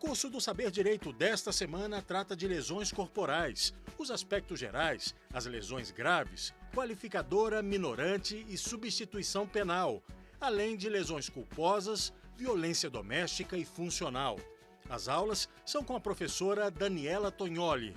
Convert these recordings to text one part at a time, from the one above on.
curso do Saber Direito desta semana trata de lesões corporais, os aspectos gerais, as lesões graves, qualificadora, minorante e substituição penal, além de lesões culposas, violência doméstica e funcional. As aulas são com a professora Daniela Tognoli.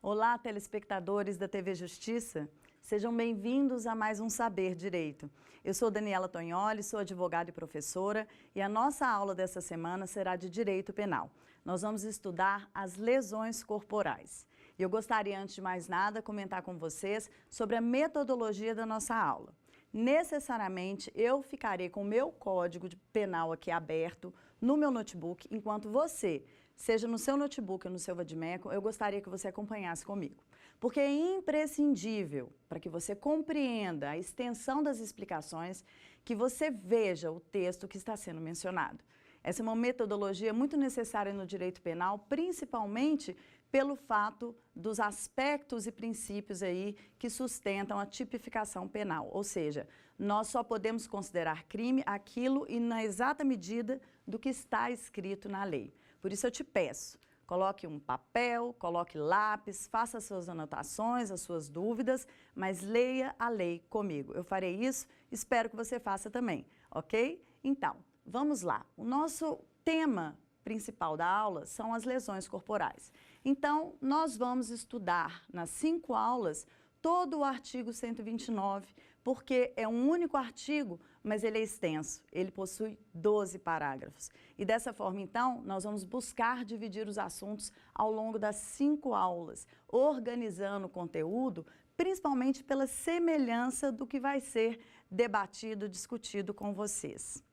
Olá, telespectadores da TV Justiça. Sejam bem-vindos a mais um Saber Direito. Eu sou Daniela Tognoli, sou advogada e professora e a nossa aula dessa semana será de Direito Penal. Nós vamos estudar as lesões corporais. Eu gostaria, antes de mais nada, comentar com vocês sobre a metodologia da nossa aula. Necessariamente, eu ficarei com o meu código penal aqui aberto no meu notebook, enquanto você, seja no seu notebook ou no seu vadimeco, eu gostaria que você acompanhasse comigo. Porque é imprescindível, para que você compreenda a extensão das explicações, que você veja o texto que está sendo mencionado. Essa é uma metodologia muito necessária no direito penal, principalmente pelo fato dos aspectos e princípios aí que sustentam a tipificação penal. Ou seja, nós só podemos considerar crime aquilo e na exata medida do que está escrito na lei. Por isso eu te peço, coloque um papel, coloque lápis, faça as suas anotações, as suas dúvidas, mas leia a lei comigo. Eu farei isso, espero que você faça também, ok? Então, vamos lá. O nosso tema principal da aula são as lesões corporais. Então, nós vamos estudar nas 5 aulas todo o artigo 129, porque é um único artigo, mas ele é extenso, ele possui 12 parágrafos. E dessa forma, então, nós vamos buscar dividir os assuntos ao longo das 5 aulas, organizando o conteúdo, principalmente pela semelhança do que vai ser debatido, discutido com vocês.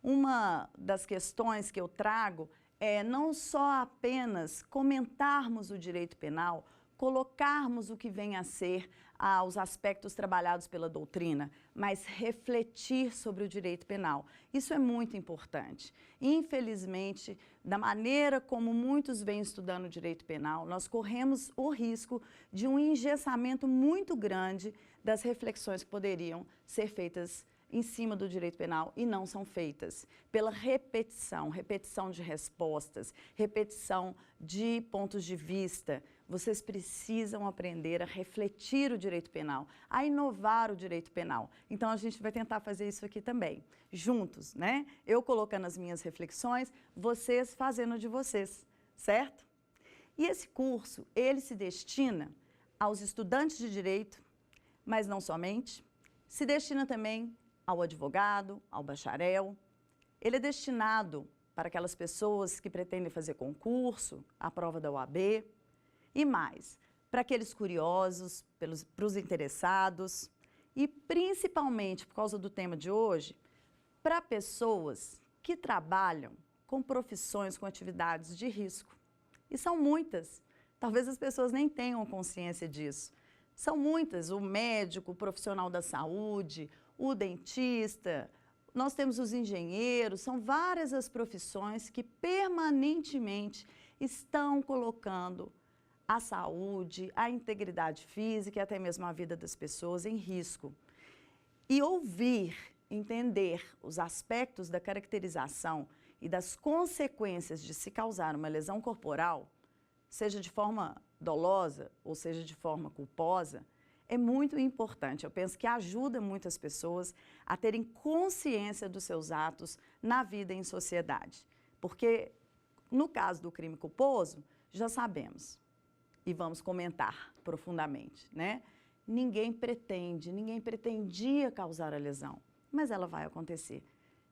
Uma das questões que eu trago é não só apenas comentarmos o direito penal, colocarmos o que vem a ser os aspectos trabalhados pela doutrina, mas refletir sobre o direito penal. Isso é muito importante. Infelizmente, da maneira como muitos vêm estudando o direito penal, nós corremos o risco de um engessamento muito grande das reflexões que poderiam ser feitas em cima do direito penal e não são feitas pela repetição de respostas, repetição de pontos de vista. Vocês precisam aprender a refletir o direito penal, a inovar o direito penal. Então a gente vai tentar fazer isso aqui também, juntos, né? Eu colocando as minhas reflexões, vocês fazendo de vocês, certo? E esse curso, ele se destina aos estudantes de direito, mas não somente, se destina também ao advogado, ao bacharel. Ele é destinado para aquelas pessoas que pretendem fazer concurso, a prova da OAB, e mais, para aqueles curiosos, para os interessados, e principalmente, por causa do tema de hoje, para pessoas que trabalham com profissões, com atividades de risco. E são muitas, talvez as pessoas nem tenham consciência disso. São muitas, o médico, o profissional da saúde, o dentista, nós temos os engenheiros, são várias as profissões que permanentemente estão colocando a saúde, a integridade física e até mesmo a vida das pessoas em risco. E ouvir, entender os aspectos da caracterização e das consequências de se causar uma lesão corporal, seja de forma dolosa ou seja de forma culposa, é muito importante. Eu penso que ajuda muitas pessoas a terem consciência dos seus atos na vida em sociedade. Porque, no caso do crime culposo, já sabemos e vamos comentar profundamente, né? Ninguém pretendia causar a lesão, mas ela vai acontecer.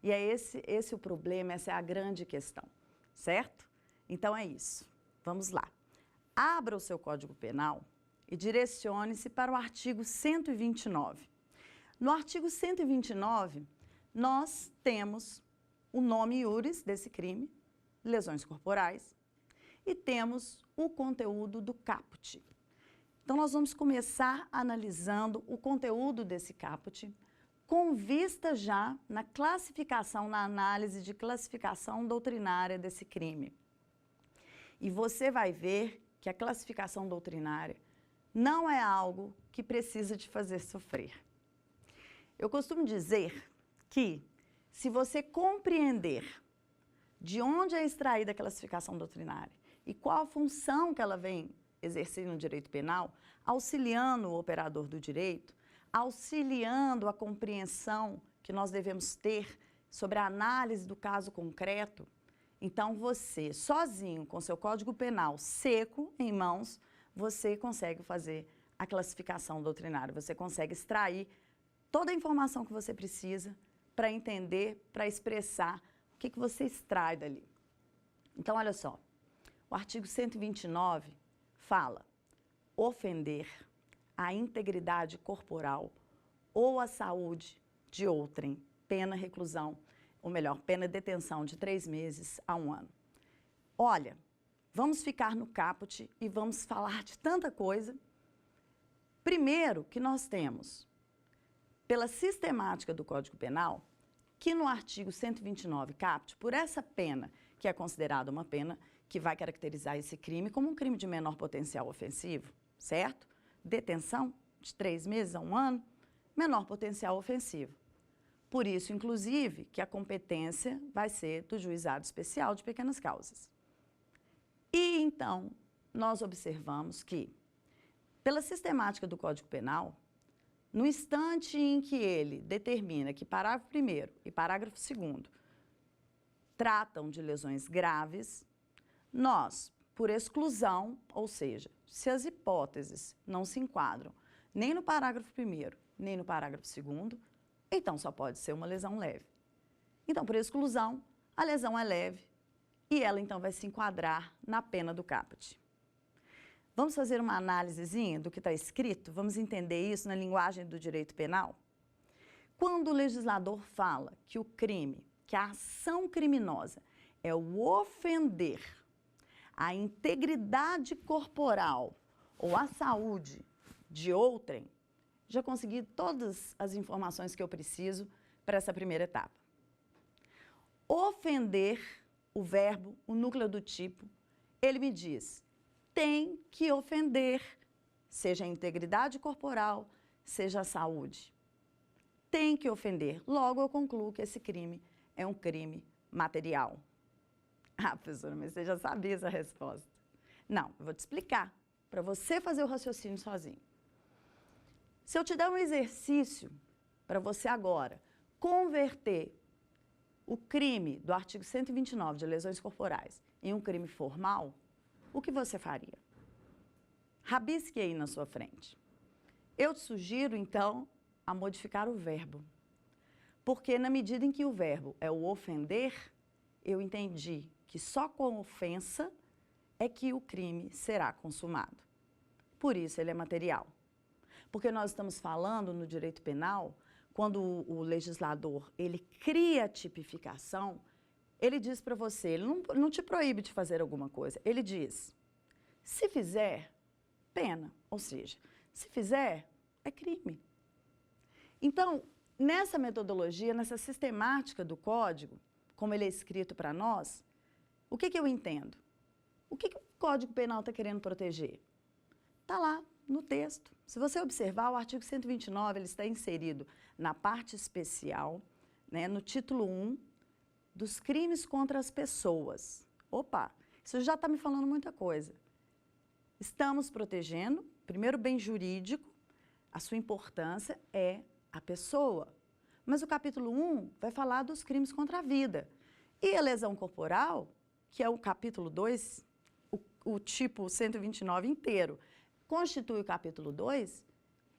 E é esse o problema, essa é a grande questão, certo? Então é isso. Vamos lá. Abra o seu Código Penal e direcione-se para o artigo 129. No artigo 129, nós temos o nome iuris desse crime, lesões corporais, e temos o conteúdo do caput. Então, nós vamos começar analisando o conteúdo desse caput, com vista já na classificação, na análise de classificação doutrinária desse crime. E você vai ver que a classificação doutrinária não é algo que precisa te fazer sofrer. Eu costumo dizer que se você compreender de onde é extraída a classificação doutrinária e qual a função que ela vem exercer no direito penal, auxiliando o operador do direito, auxiliando a compreensão que nós devemos ter sobre a análise do caso concreto, então você, sozinho, com seu Código Penal seco em mãos, você consegue fazer a classificação doutrinária, você consegue extrair toda a informação que você precisa para entender, para expressar o que você extrai dali. Então, olha só, o artigo 129 fala: ofender a integridade corporal ou a saúde de outrem, pena reclusão, ou melhor, pena detenção de 3 meses a 1 ano. Olha, vamos ficar no caput e vamos falar de tanta coisa. Primeiro que nós temos, pela sistemática do Código Penal, que no artigo 129 caput, por essa pena, que é considerada uma pena que vai caracterizar esse crime como um crime de menor potencial ofensivo, certo? Detenção de 3 meses a 1 ano, menor potencial ofensivo. Por isso, inclusive, que a competência vai ser do Juizado Especial de Pequenas Causas. E, então, nós observamos que, pela sistemática do Código Penal, no instante em que ele determina que parágrafo 1º e parágrafo 2º tratam de lesões graves, nós, por exclusão, ou seja, se as hipóteses não se enquadram nem no parágrafo 1º, nem no parágrafo 2º, então só pode ser uma lesão leve. Então, por exclusão, a lesão é leve e ela, então, vai se enquadrar na pena do caput. Vamos fazer uma análisezinha do que está escrito? Vamos entender isso na linguagem do direito penal? Quando o legislador fala que o crime, que a ação criminosa é o ofender a integridade corporal ou a saúde de outrem, já consegui todas as informações que eu preciso para essa primeira etapa. Ofender, o verbo, o núcleo do tipo, ele me diz: tem que ofender, seja a integridade corporal, seja a saúde. Tem que ofender. Logo, eu concluo que esse crime é um crime material. Ah, professora, mas você já sabia essa resposta. Não, eu vou te explicar, para você fazer o raciocínio sozinho. Se eu te der um exercício para você agora converter o crime do artigo 129 de lesões corporais em um crime formal, o que você faria? Rabisque aí na sua frente. Eu te sugiro, então, a modificar o verbo. Porque na medida em que o verbo é o ofender, eu entendi que só com ofensa é que o crime será consumado. Por isso ele é material. Porque nós estamos falando no direito penal, quando o legislador ele cria a tipificação, ele diz para você, ele não te proíbe de fazer alguma coisa, ele diz: se fizer, pena, ou seja, se fizer, é crime. Então, nessa metodologia, nessa sistemática do código, como ele é escrito para nós, o que eu entendo? O que o Código Penal está querendo proteger? Está lá no texto. Se você observar, o artigo 129 ele está inserido na parte especial, né, no título 1, dos crimes contra as pessoas. Opa, isso já está me falando muita coisa. Estamos protegendo, primeiro, bem jurídico, a sua importância é a pessoa. Mas o capítulo 1 vai falar dos crimes contra a vida. E a lesão corporal, que é o capítulo 2, o tipo 129 inteiro, constitui o capítulo 2,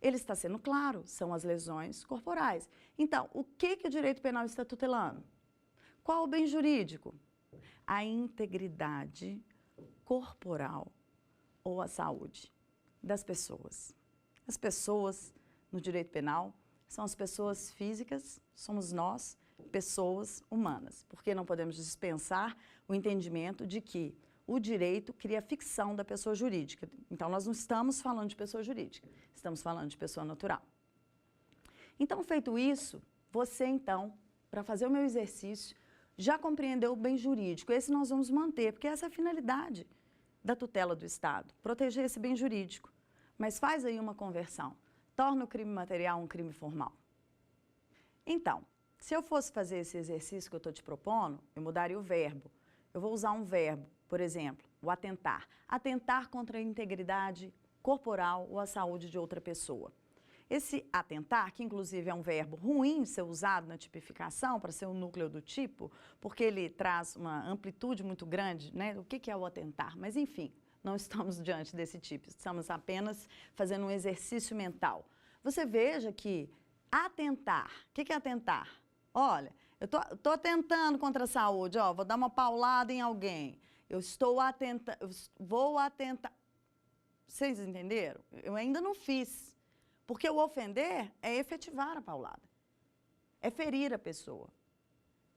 ele está sendo claro, são as lesões corporais. Então, o que o direito penal está tutelando? Qual o bem jurídico? A integridade corporal ou a saúde das pessoas. As pessoas no direito penal são as pessoas físicas, somos nós, pessoas humanas, porque não podemos dispensar o entendimento de que o direito cria a ficção da pessoa jurídica. Então, nós não estamos falando de pessoa jurídica, estamos falando de pessoa natural. Então, feito isso, você, então, para fazer o meu exercício, já compreendeu o bem jurídico. Esse nós vamos manter, porque essa é a finalidade da tutela do Estado, proteger esse bem jurídico. Mas faz aí uma conversão, torna o crime material um crime formal. Então, Se eu fosse fazer esse exercício que eu estou te propondo, eu mudaria o verbo. Eu vou usar um verbo, por exemplo, o atentar. Atentar contra a integridade corporal ou a saúde de outra pessoa. Esse atentar, que inclusive é um verbo ruim de ser usado na tipificação para ser o núcleo do tipo, porque ele traz uma amplitude muito grande, né? O que é o atentar? Mas enfim, não estamos diante desse tipo, estamos apenas fazendo um exercício mental. Você veja que atentar, o que é atentar? Olha, eu tô atentando contra a saúde, ó, vou dar uma paulada em alguém, eu estou atentando, vou atentar. Vocês entenderam? Eu ainda não fiz. Porque o ofender é efetivar a paulada, é ferir a pessoa.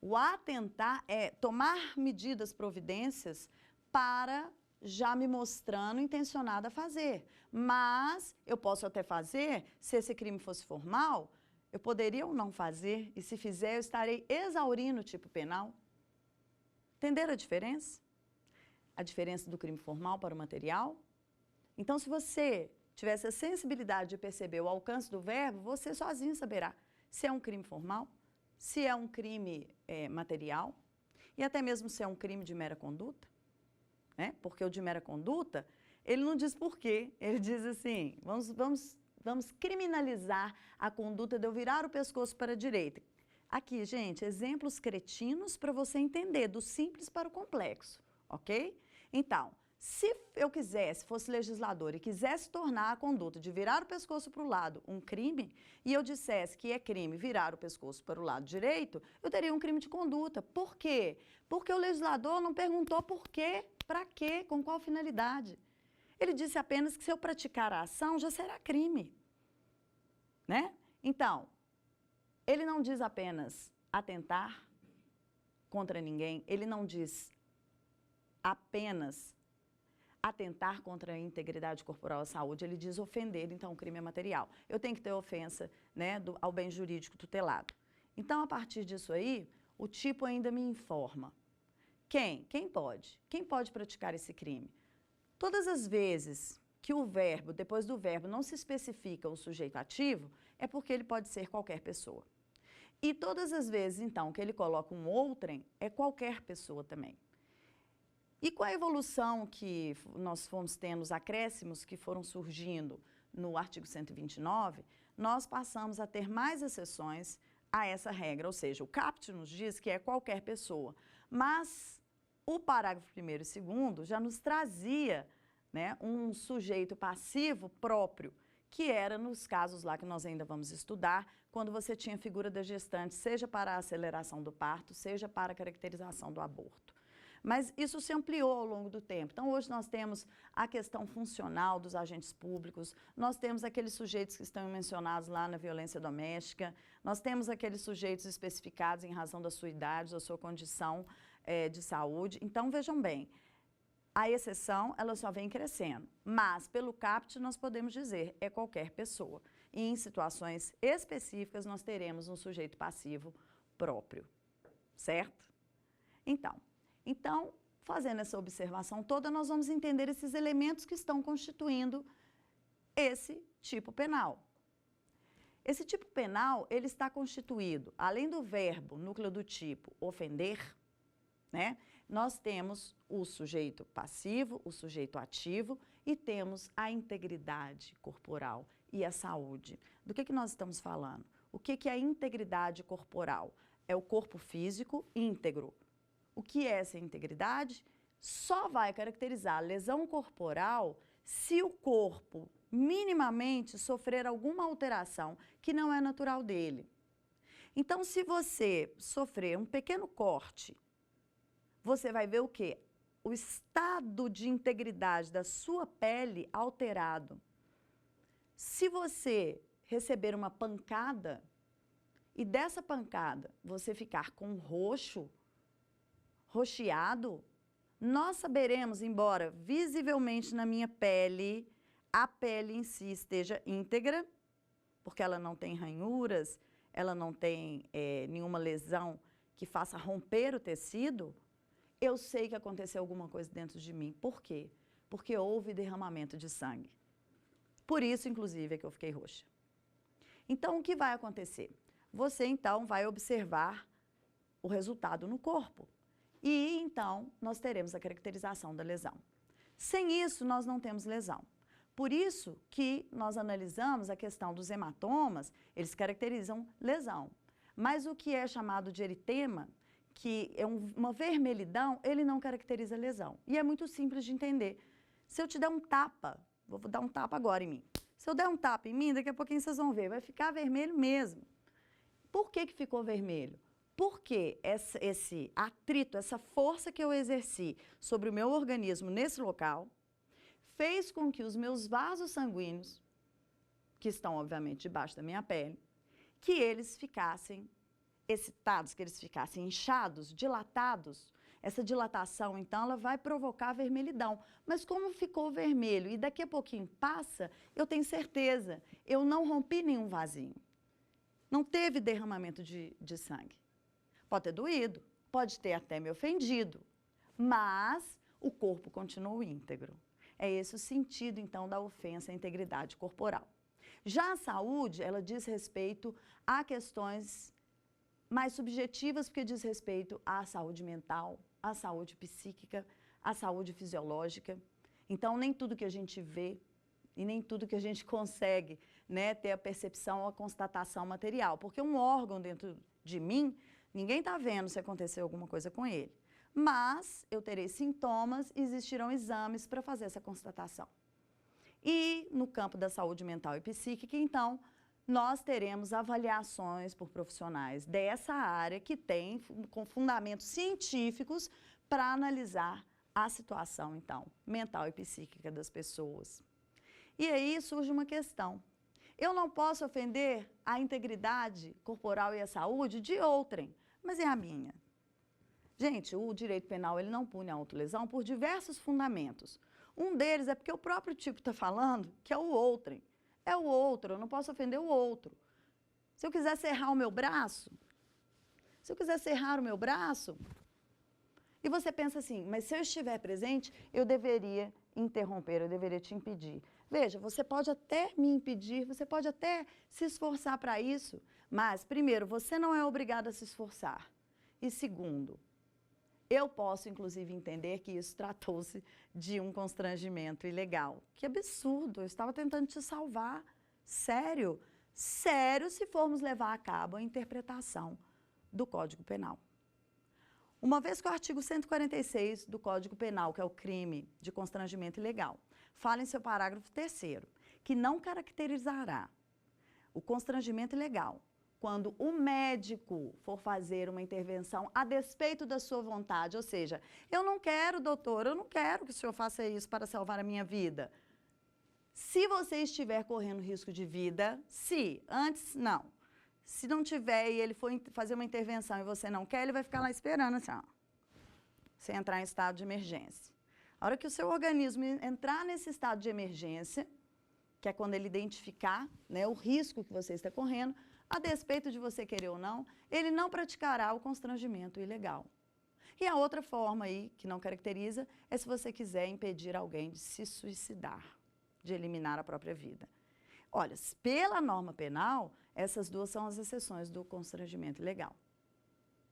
O atentar é tomar medidas, providências para já me mostrando intencionada a fazer. Mas eu posso até fazer, se esse crime fosse formal, eu poderia ou não fazer, e se fizer eu estarei exaurindo o tipo penal. Entenderam a diferença? A diferença do crime formal para o material? Então, se você tivesse a sensibilidade de perceber o alcance do verbo, você sozinho saberá se é um crime formal, se é um crime material e até mesmo se é um crime de mera conduta, né? Porque o de mera conduta, ele não diz por quê, ele diz assim, vamos criminalizar a conduta de eu virar o pescoço para a direita. Aqui, gente, exemplos cretinos para você entender, do simples para o complexo, ok? Então, se eu quisesse, fosse legislador e quisesse tornar a conduta de virar o pescoço para o lado um crime, e eu dissesse que é crime virar o pescoço para o lado direito, eu teria um crime de conduta. Por quê? Porque o legislador não perguntou por quê, para quê, com qual finalidade. Ele disse apenas que se eu praticar a ação já será crime, né? Então, ele não diz apenas atentar contra ninguém, ele não diz apenas atentar contra a integridade corporal à saúde, ele diz ofender, então o crime é material. Eu tenho que ter ofensa, né, ao bem jurídico tutelado. Então, a partir disso aí, o tipo ainda me informa. Quem? Quem pode? Quem pode praticar esse crime? Todas as vezes que o verbo, depois do verbo, não se especifica o sujeito ativo, é porque ele pode ser qualquer pessoa. E todas as vezes, então, que ele coloca um outrem, é qualquer pessoa também. E com a evolução que nós fomos tendo, os acréscimos que foram surgindo no artigo 129, nós passamos a ter mais exceções a essa regra, ou seja, o caput nos diz que é qualquer pessoa, mas o parágrafo 1º e 2º já nos trazia, né, um sujeito passivo próprio, que era nos casos lá que nós ainda vamos estudar, quando você tinha figura da gestante, seja para a aceleração do parto, seja para a caracterização do aborto. Mas isso se ampliou ao longo do tempo. Então, hoje nós temos a questão funcional dos agentes públicos, nós temos aqueles sujeitos que estão mencionados lá na violência doméstica, nós temos aqueles sujeitos especificados em razão da sua idade, da sua condição de saúde. Então, vejam bem, a exceção, ela só vem crescendo, mas pelo caput nós podemos dizer, é qualquer pessoa. E em situações específicas nós teremos um sujeito passivo próprio, certo? Então, fazendo essa observação toda, nós vamos entender esses elementos que estão constituindo esse tipo penal. Esse tipo penal, ele está constituído, além do verbo, núcleo do tipo, ofender, né? Nós temos o sujeito passivo, o sujeito ativo e temos a integridade corporal e a saúde. Do que nós estamos falando? O que é a integridade corporal? É o corpo físico íntegro. O que é essa integridade? Só vai caracterizar a lesão corporal se o corpo minimamente sofrer alguma alteração que não é natural dele. Então, se você sofrer um pequeno corte, você vai ver o quê? O estado de integridade da sua pele alterado. Se você receber uma pancada e dessa pancada você ficar com roxeado, nós saberemos, embora visivelmente na minha pele, a pele em si esteja íntegra, porque ela não tem ranhuras, ela não tem nenhuma lesão que faça romper o tecido, eu sei que aconteceu alguma coisa dentro de mim. Por quê? Porque houve derramamento de sangue. Por isso, inclusive, é que eu fiquei roxa. Então, o que vai acontecer? você então vai observar o resultado no corpo. E então nós teremos a caracterização da lesão. Sem isso, nós não temos lesão. Por isso que nós analisamos a questão dos hematomas, eles caracterizam lesão. Mas o que é chamado de eritema, que é uma vermelhidão, ele não caracteriza lesão. E é muito simples de entender. Se eu te der um tapa, vou dar um tapa agora em mim. Se eu der um tapa em mim, daqui a pouquinho vocês vão ver, vai ficar vermelho mesmo. Por que ficou vermelho? Porque esse atrito, essa força que eu exerci sobre o meu organismo nesse local, fez com que os meus vasos sanguíneos, que estão obviamente debaixo da minha pele, que eles ficassem excitados, que eles ficassem inchados, dilatados. Essa dilatação, então, ela vai provocar vermelhidão. Mas como ficou vermelho e daqui a pouquinho passa, eu tenho certeza, eu não rompi nenhum vasinho. Não teve derramamento de sangue. Pode ter doído, pode ter até me ofendido, mas o corpo continua íntegro. É esse o sentido, então, da ofensa à integridade corporal. Já a saúde, ela diz respeito a questões mais subjetivas, porque diz respeito à saúde mental, à saúde psíquica, à saúde fisiológica. Então, nem tudo que a gente vê e nem tudo que a gente consegue, né, ter a percepção ou a constatação material. Porque um órgão dentro de mim, ninguém está vendo se aconteceu alguma coisa com ele. Mas eu terei sintomas e existirão exames para fazer essa constatação. E no campo da saúde mental e psíquica, então, nós teremos avaliações por profissionais dessa área que tem com fundamentos científicos para analisar a situação, então, mental e psíquica das pessoas. E aí surge uma questão. Eu não posso ofender a integridade corporal e a saúde de outrem, mas é a minha. Gente, o direito penal ele não pune a autolesão por diversos fundamentos. Um deles é porque o próprio tipo está falando que é o outrem. É o outro, eu não posso ofender o outro. Se eu quiser serrar o meu braço, e você pensa assim, mas se eu estiver presente, eu deveria interromper, eu deveria te impedir. Veja, você pode até me impedir, você pode até se esforçar para isso, mas, primeiro, você não é obrigado a se esforçar. E segundo, eu posso, inclusive, entender que isso tratou-se de um constrangimento ilegal. Que absurdo, eu estava tentando te salvar. Sério, sério se formos levar a cabo a interpretação do Código Penal. Uma vez que o artigo 146 do Código Penal, que é o crime de constrangimento ilegal, fala em seu parágrafo 3º, que não caracterizará o constrangimento ilegal quando o médico for fazer uma intervenção a despeito da sua vontade, ou seja, eu não quero, doutor, eu não quero que o senhor faça isso para salvar a minha vida. Se você estiver correndo risco de vida, antes não. Se não tiver e ele for fazer uma intervenção e você não quer, ele vai ficar lá esperando assim, ó, você entrar em estado de emergência. A hora que o seu organismo entrar nesse estado de emergência, que é quando ele identificar, né, o risco que você está correndo, a despeito de você querer ou não, ele não praticará o constrangimento ilegal. E a outra forma aí, que não caracteriza, é se você quiser impedir alguém de se suicidar, de eliminar a própria vida. Olha, pela norma penal, essas duas são as exceções do constrangimento ilegal.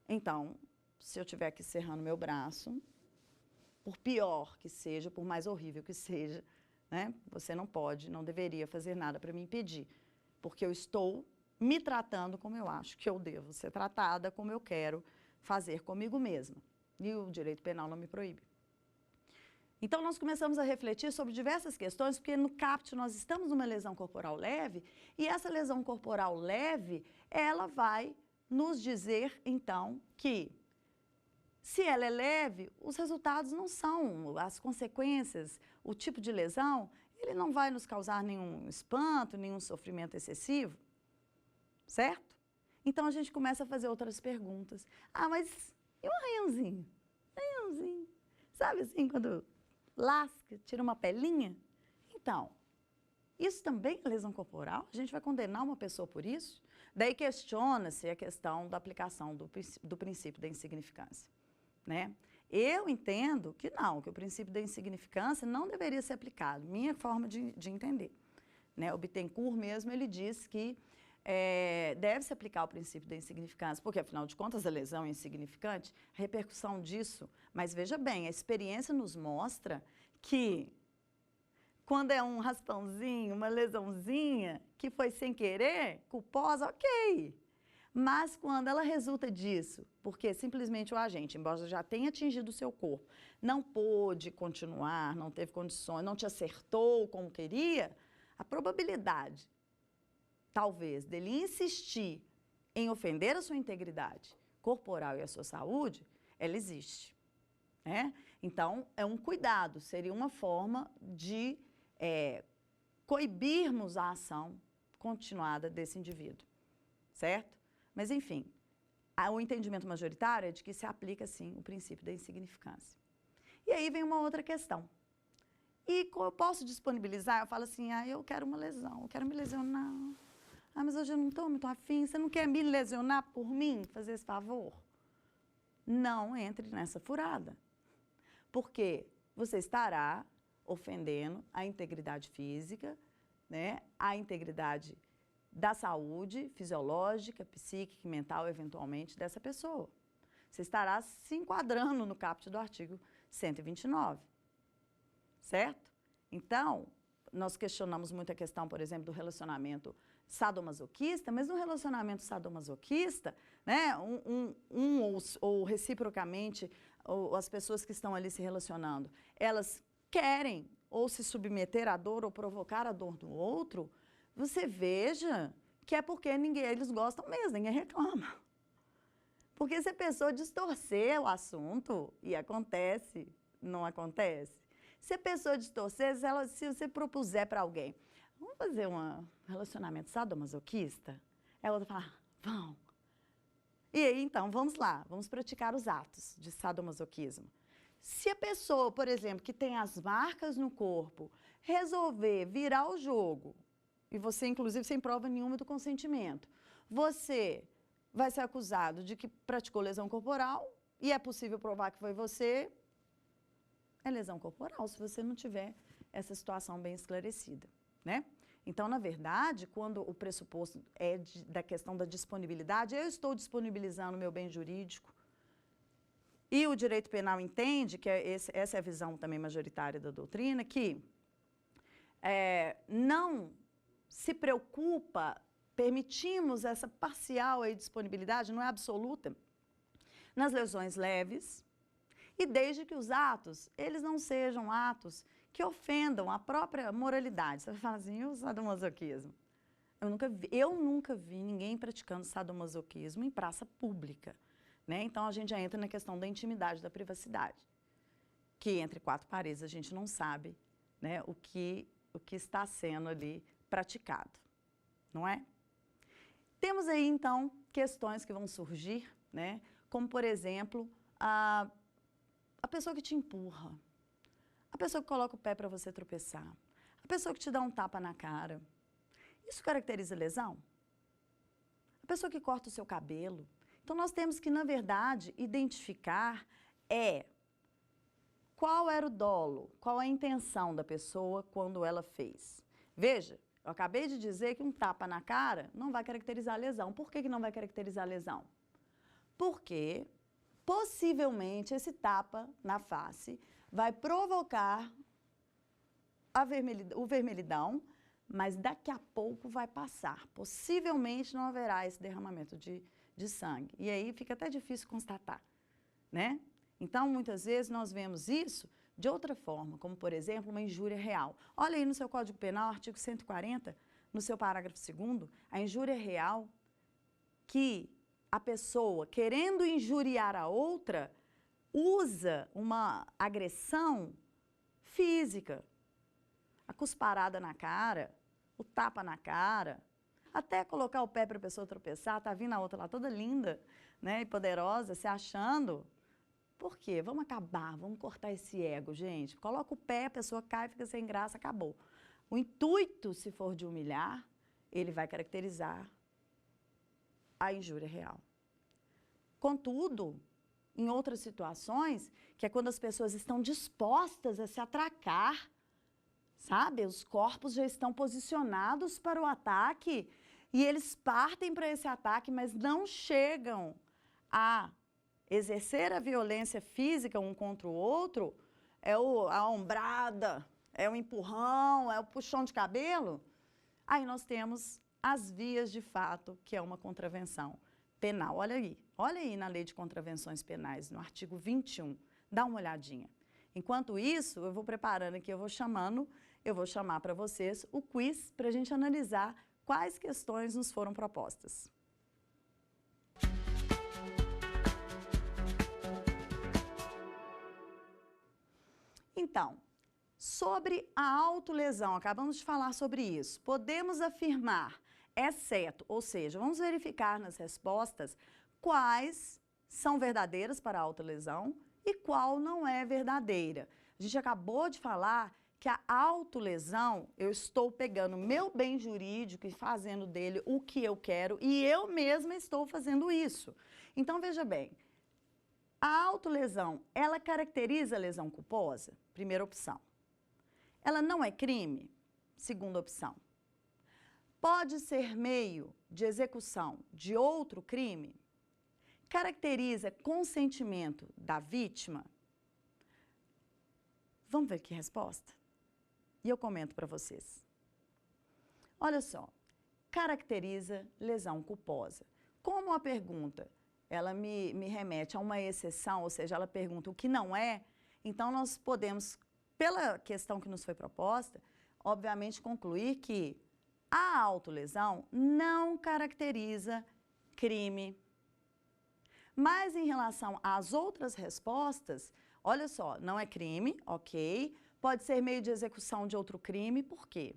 Então, se eu estiver aqui serrando meu braço, por pior que seja, por mais horrível que seja, né, você não pode, não deveria fazer nada para me impedir, porque eu estou me tratando como eu acho que eu devo ser tratada, como eu quero fazer comigo mesma. E o direito penal não me proíbe. Então, nós começamos a refletir sobre diversas questões, porque no CAPT nós estamos numa lesão corporal leve, e essa lesão corporal leve, ela vai nos dizer, então, que se ela é leve, os resultados não são, as consequências, o tipo de lesão, ele não vai nos causar nenhum espanto, nenhum sofrimento excessivo. Certo? Então, a gente começa a fazer outras perguntas. Ah, mas e um arranhãozinho? Arranhãozinho. Sabe assim, quando lasca, tira uma pelinha? Então, isso também é lesão corporal? A gente vai condenar uma pessoa por isso? Daí questiona-se a questão da aplicação do princípio da insignificância, né? Eu entendo que não, que o princípio da insignificância não deveria ser aplicado. Minha forma de entender, né? O Bittencourt mesmo, ele diz que deve-se aplicar o princípio da insignificância, porque, afinal de contas, a lesão é insignificante, a repercussão disso. Mas, veja bem, a experiência nos mostra que, quando é um raspãozinho, uma lesãozinha, que foi sem querer, culposa, ok. Mas, quando ela resulta disso, porque simplesmente o agente, embora já tenha atingido o seu corpo, não pôde continuar, não teve condições, não te acertou como queria, a probabilidade, talvez, dele insistir em ofender a sua integridade corporal e a sua saúde, ela existe. Né? Então, é um cuidado, seria uma forma de coibirmos a ação continuada desse indivíduo, certo? Mas, enfim, o entendimento majoritário é de que se aplica, sim, o princípio da insignificância. E aí vem uma outra questão. E eu posso disponibilizar, eu falo assim, eu quero uma lesão, eu quero me lesionar. Mas hoje eu não estou muito afim, você não quer me lesionar por mim, fazer esse favor? Não entre nessa furada, porque você estará ofendendo a integridade física, né, a integridade da saúde fisiológica, psíquica e mental, eventualmente, dessa pessoa. Você estará se enquadrando no caput do artigo 129, certo? Então, nós questionamos muito a questão, por exemplo, do relacionamento sadomasoquista, mas no relacionamento sadomasoquista, né, ou reciprocamente, ou as pessoas que estão ali se relacionando, elas querem ou se submeter à dor ou provocar a dor do outro, você veja que é porque eles gostam mesmo, ninguém reclama. Porque se a pessoa distorcer o assunto, e acontece, não acontece, se a pessoa distorcer, se você propuser para alguém, vamos fazer um relacionamento sadomasoquista? A outra fala, vamos. E aí, então, vamos lá, vamos praticar os atos de sadomasoquismo. Se a pessoa, por exemplo, que tem as marcas no corpo, resolver virar o jogo, e você, inclusive, sem prova nenhuma do consentimento, você vai ser acusado de que praticou lesão corporal, e é possível provar que foi você, é lesão corporal, se você não tiver essa situação bem esclarecida, né? Então, na verdade, quando o pressuposto é da questão da disponibilidade, eu estou disponibilizando o meu bem jurídico, e o direito penal entende, que essa é a visão também majoritária da doutrina, que não se preocupa, permitimos essa parcial aí disponibilidade, não é absoluta, nas lesões leves, e desde que os atos, eles não sejam atos que ofendam a própria moralidade. Você vai falar assim, e o sadomasoquismo? Eu nunca vi ninguém praticando sadomasoquismo em praça pública. Né? Então, a gente já entra na questão da intimidade, da privacidade, que entre quatro paredes a gente não sabe, né, o que está sendo ali praticado, não é? Temos aí, então, questões que vão surgir, né, como, por exemplo, a pessoa que te empurra, a pessoa que coloca o pé para você tropeçar, a pessoa que te dá um tapa na cara. Isso caracteriza lesão? A pessoa que corta o seu cabelo. Então, nós temos que, na verdade, identificar qual era o dolo, qual a intenção da pessoa quando ela fez. Veja, eu acabei de dizer que um tapa na cara não vai caracterizar a lesão. Por que não vai caracterizar a lesão? Porque, possivelmente, esse tapa na face vai provocar o vermelhidão, mas daqui a pouco vai passar. Possivelmente não haverá esse derramamento de sangue. E aí fica até difícil constatar, né? Então, muitas vezes, nós vemos isso de outra forma, como, por exemplo, uma injúria real. Olha aí no seu Código Penal, artigo 140, no seu parágrafo 2º, a injúria real, que a pessoa, querendo injuriar a outra, usa uma agressão física, a cusparada na cara, o tapa na cara, até colocar o pé para a pessoa tropeçar, tá vindo a outra lá toda linda, né, e poderosa, se achando. Por quê? Vamos acabar, vamos cortar esse ego, gente. Coloca o pé, a pessoa cai, fica sem graça, acabou. O intuito, se for de humilhar, ele vai caracterizar a injúria real. Contudo, em outras situações, que é quando as pessoas estão dispostas a se atracar, sabe? Os corpos já estão posicionados para o ataque, e eles partem para esse ataque, mas não chegam a exercer a violência física um contra o outro, a ombrada, é o empurrão, é o puxão de cabelo, aí nós temos as vias de fato, que é uma contravenção penal. Olha aí na Lei de Contravenções Penais, no artigo 21, dá uma olhadinha. Enquanto isso, eu vou preparando aqui, eu vou chamar para vocês o quiz para a gente analisar quais questões nos foram propostas. Então, sobre a autolesão, acabamos de falar sobre isso. Podemos afirmar, exceto, ou seja, vamos verificar nas respostas quais são verdadeiras para a autolesão e qual não é verdadeira. A gente acabou de falar que a autolesão, eu estou pegando meu bem jurídico e fazendo dele o que eu quero e eu mesma estou fazendo isso. Então, veja bem, a autolesão, ela caracteriza a lesão culposa? Primeira opção. Ela não é crime? Segunda opção. Pode ser meio de execução de outro crime? Caracteriza consentimento da vítima? Vamos ver que resposta? E eu comento para vocês. Olha só, caracteriza lesão culposa. Como a pergunta, ela me remete a uma exceção, ou seja, ela pergunta o que não é, então nós podemos, pela questão que nos foi proposta, obviamente concluir que a autolesão não caracteriza crime. Mas em relação às outras respostas, olha só, não é crime, ok, pode ser meio de execução de outro crime, por quê?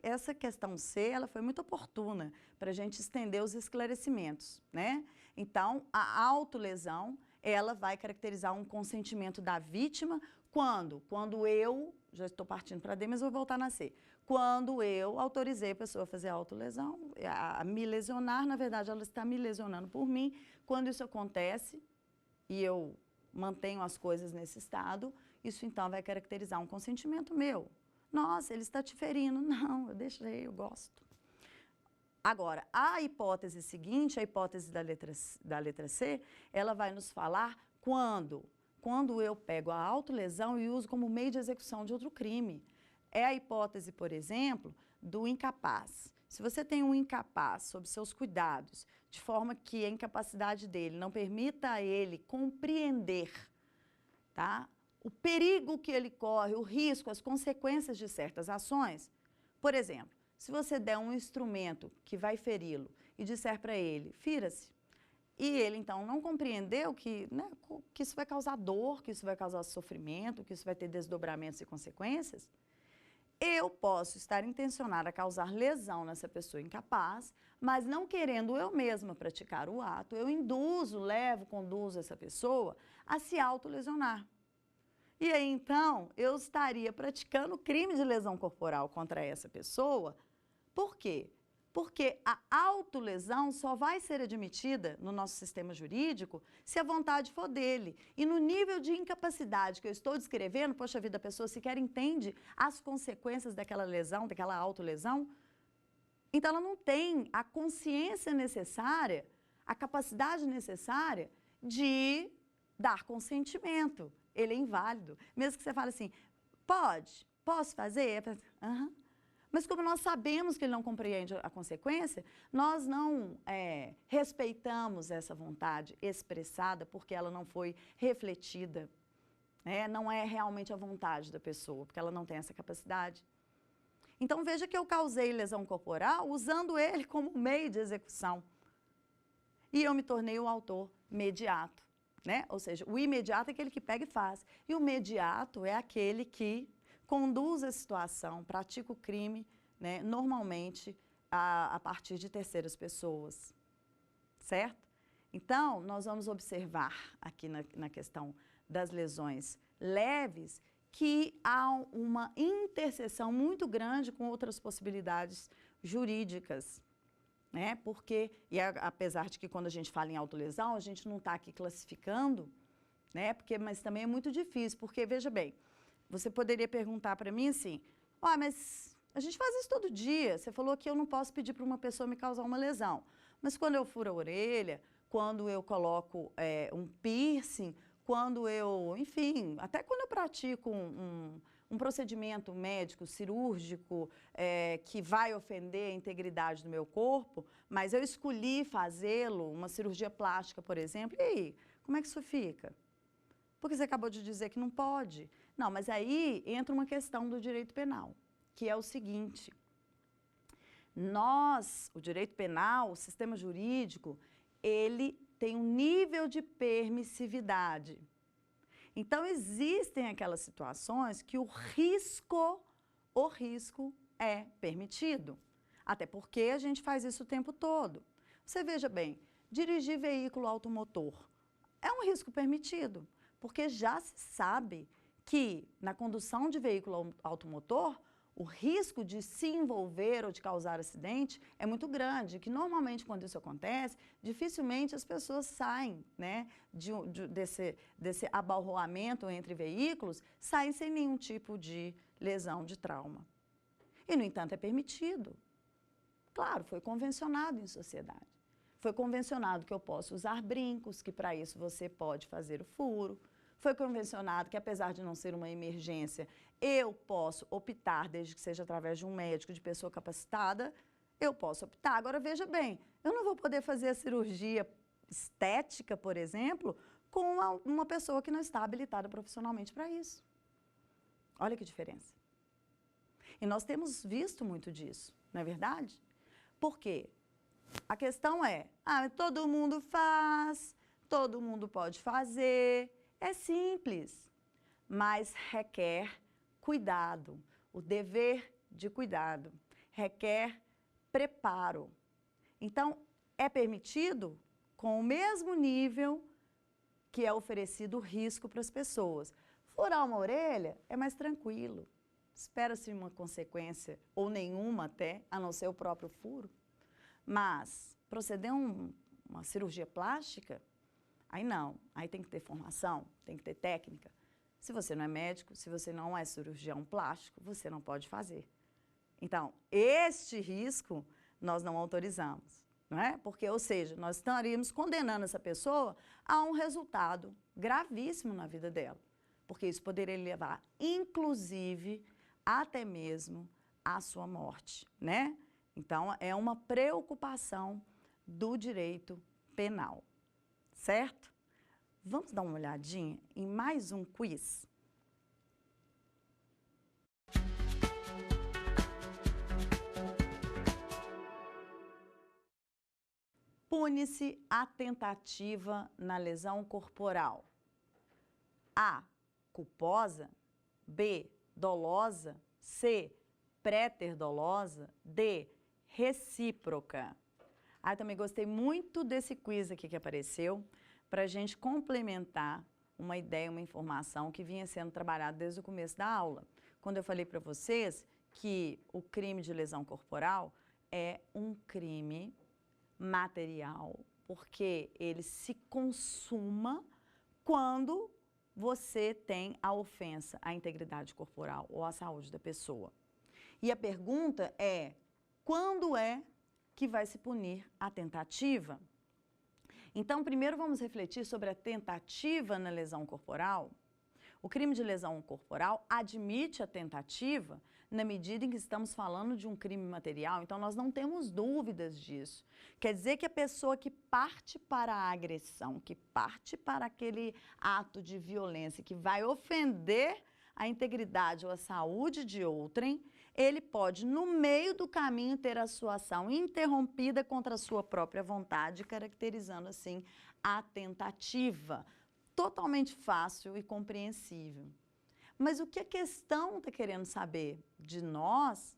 Essa questão C, ela foi muito oportuna para a gente estender os esclarecimentos, né? Então, a autolesão, ela vai caracterizar um consentimento da vítima quando? Quando eu, já estou partindo para D, mas vou voltar na C. Quando eu autorizei a pessoa a fazer autolesão, a me lesionar, na verdade, ela está me lesionando por mim. Quando isso acontece e eu mantenho as coisas nesse estado, isso então vai caracterizar um consentimento meu. Nossa, ele está te ferindo. Não, eu deixei, eu gosto. Agora, a hipótese seguinte, a hipótese da letra C, ela vai nos falar quando eu pego a autolesão e uso como meio de execução de outro crime. É a hipótese, por exemplo, do incapaz. Se você tem um incapaz sob seus cuidados, de forma que a incapacidade dele não permita a ele compreender, tá? O perigo que ele corre, o risco, as consequências de certas ações. Por exemplo, se você der um instrumento que vai feri-lo e disser para ele, fira-se, e ele então não compreendeu que isso vai causar dor, que isso vai causar sofrimento, que isso vai ter desdobramentos e consequências, eu posso estar intencionada a causar lesão nessa pessoa incapaz, mas não querendo eu mesma praticar o ato, eu conduzo essa pessoa a se autolesionar. E aí, então, eu estaria praticando crime de lesão corporal contra essa pessoa. Por quê? Porque a autolesão só vai ser admitida no nosso sistema jurídico se a vontade for dele. E no nível de incapacidade que eu estou descrevendo, poxa vida, a pessoa sequer entende as consequências daquela lesão, daquela autolesão. Então, ela não tem a consciência necessária, a capacidade necessária de dar consentimento. Ele é inválido. Mesmo que você fale assim, posso fazer? Aham. Mas como nós sabemos que ele não compreende a consequência, nós não respeitamos essa vontade expressada porque ela não foi refletida. Né? Não é realmente a vontade da pessoa, porque ela não tem essa capacidade. Então, veja que eu causei lesão corporal usando ele como meio de execução. E eu me tornei o autor mediato. Né? Ou seja, o imediato é aquele que pega e faz. E o mediato é aquele que conduz a situação, pratica o crime, né, normalmente a partir de terceiras pessoas. Certo? Então, nós vamos observar aqui na questão das lesões leves que há uma interseção muito grande com outras possibilidades jurídicas. Né? Porque, apesar de que quando a gente fala em autolesão, a gente não está aqui classificando, né? Mas também é muito difícil, porque, veja bem, você poderia perguntar para mim assim, mas A gente faz isso todo dia. Você falou que eu não posso pedir para uma pessoa me causar uma lesão. Mas quando eu furo a orelha, quando eu coloco um piercing, quando eu, enfim, até quando eu pratico um procedimento médico, cirúrgico, que vai ofender a integridade do meu corpo, mas eu escolhi fazê-lo, uma cirurgia plástica, por exemplo, e aí, como é que isso fica? Porque você acabou de dizer que não pode. Não, mas aí entra uma questão do direito penal, que é o seguinte: o direito penal, o sistema jurídico, ele tem um nível de permissividade. Então, existem aquelas situações que o risco é permitido. Até porque a gente faz isso o tempo todo. Você veja bem, dirigir veículo automotor é um risco permitido, porque já se sabe que na condução de veículo automotor, o risco de se envolver ou de causar acidente é muito grande, que normalmente quando isso acontece, dificilmente as pessoas saem, né, desse abalroamento entre veículos, saem sem nenhum tipo de lesão, de trauma. E, no entanto, é permitido. Claro, foi convencionado em sociedade. Foi convencionado que eu posso usar brincos, que para isso você pode fazer o furo. Foi convencionado que, apesar de não ser uma emergência, eu posso optar, desde que seja através de um médico, de pessoa capacitada, eu posso optar. Agora, veja bem, eu não vou poder fazer a cirurgia estética, por exemplo, com uma pessoa que não está habilitada profissionalmente para isso. Olha que diferença. E nós temos visto muito disso, não é verdade? Por quê? A questão é, todo mundo faz, todo mundo pode fazer. É simples, mas requer cuidado, o dever de cuidado, requer preparo. Então, é permitido com o mesmo nível que é oferecido o risco para as pessoas. Furar uma orelha é mais tranquilo, espera-se uma consequência, ou nenhuma até, a não ser o próprio furo. Mas proceder uma cirurgia plástica, aí não, aí tem que ter formação, tem que ter técnica. Se você não é médico, se você não é cirurgião plástico, você não pode fazer. Então, este risco nós não autorizamos, não é? Porque, ou seja, nós estaríamos condenando essa pessoa a um resultado gravíssimo na vida dela. Porque isso poderia levar, inclusive, até mesmo à sua morte, né? Então, é uma preocupação do direito penal. Certo? Vamos dar uma olhadinha em mais um quiz? Pune-se a tentativa na lesão corporal. A, culposa. B, dolosa. C, préter-dolosa. D, recíproca. Também gostei muito desse quiz aqui que apareceu, para a gente complementar uma ideia, uma informação que vinha sendo trabalhada desde o começo da aula. Quando eu falei para vocês que o crime de lesão corporal é um crime material, porque ele se consuma quando você tem a ofensa à integridade corporal ou à saúde da pessoa. E a pergunta é, quando é que vai se punir a tentativa? Então, primeiro vamos refletir sobre a tentativa na lesão corporal. O crime de lesão corporal admite a tentativa na medida em que estamos falando de um crime material, então nós não temos dúvidas disso. Quer dizer que a pessoa que parte para a agressão, que parte para aquele ato de violência que vai ofender a integridade ou a saúde de outrem, ele pode, no meio do caminho, ter a sua ação interrompida contra a sua própria vontade, caracterizando, assim, a tentativa. Totalmente fácil e compreensível. Mas o que a questão está querendo saber de nós